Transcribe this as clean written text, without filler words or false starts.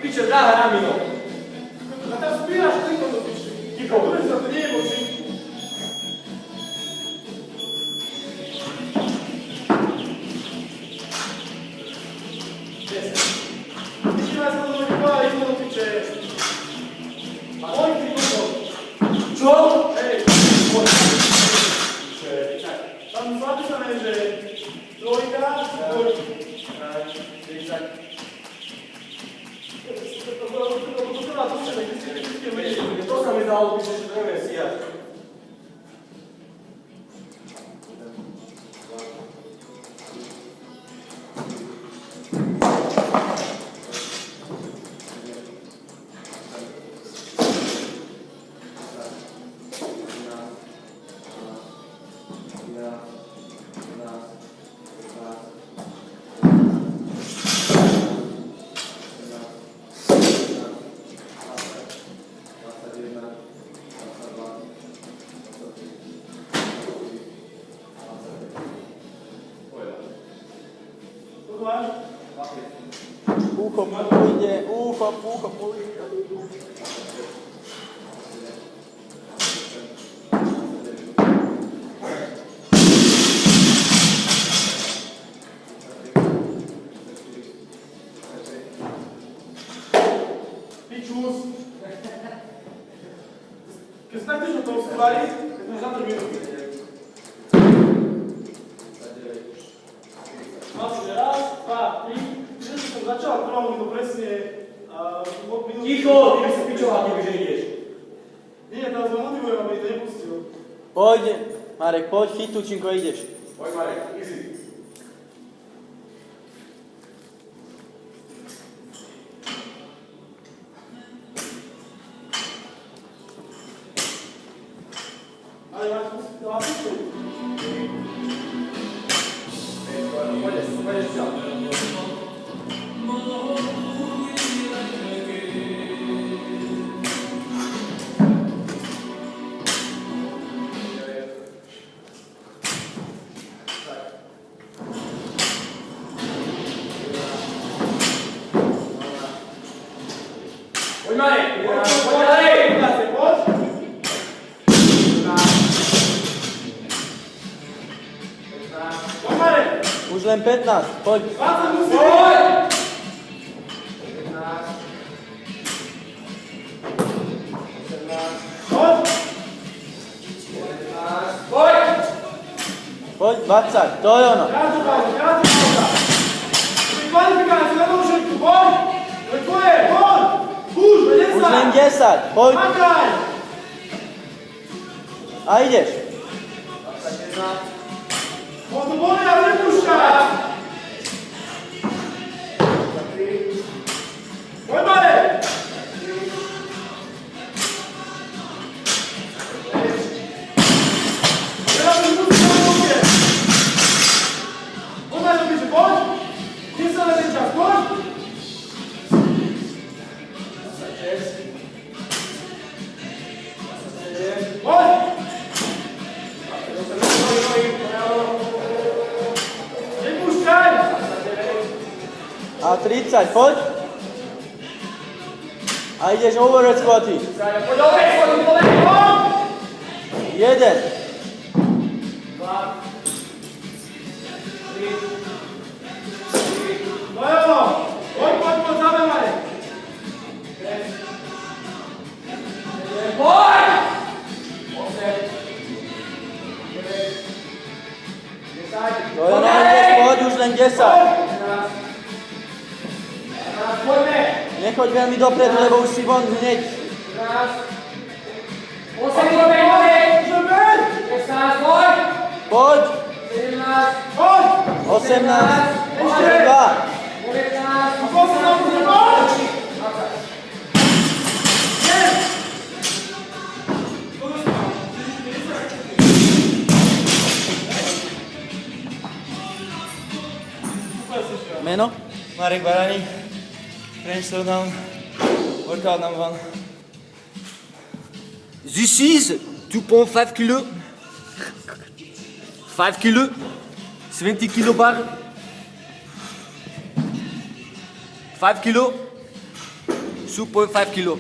Piče, drahé rameno. A tam spíraš klikom do piče. Ticho. Dobre sa to nie je moci. Vyšívaj sa do nohy, povedali sme do piče. A môj klikom. Čo? Hej. Tam zapísané, že trojka, To sa mi dalo, piče, že to neviem siať. Ucho pôjde, ucho pôjde. Pičus. Keď sa takto to schváli, tak máš na to minúty. Vlastne raz, dva, tri. Keď som začal prvá minútu presne. Ticho, ty by si pičovať, keby že ideš. Nie, teraz ma motivujem, aby to nepustil. Pôjde, Marek, poď, chytúčinko, ideš. Poď Marek, easy. Ale máš pustiť to a pustiť. Poďeš sa. Poď Marek, poď ďalej! Poď! Poď Marek! Už len 15, poď. 20 musí byť! Poď! Poď! Poď! Poď, 20, to je ono. Krátko pauza! Pri kvalifikácii na novú všetku, poď! To je tvoje, poď! Už, Už len 10, poď. Makaj! A ideš. Poď to boli, ale nepúšťaj! Poď Marek! Teraz už musíš na noge! Poď na noge, poď! Nie sa na ten čas, poď! Poď! Nepúšťaj! A 30, poď. A ideš overhead squaty. Poď opäť, poď! 1. No jo! Poď, záber Marek! Poď! To je ono, ideš, poď, už len 10. Poďme! Nechoď veľmi dopredu, lebo už si von hneď. 8, poďme! 16, poď! Poď. 17, Poď! 18. Ešte! 2. 19, A poď sa na mňa, poď! 10! Meno? Marek Baraník, French Throwdown, workout number 1. This is 2.5 kilo, 5 kilo, 20 kilo bar, 5 kilos. 2.5 kilos.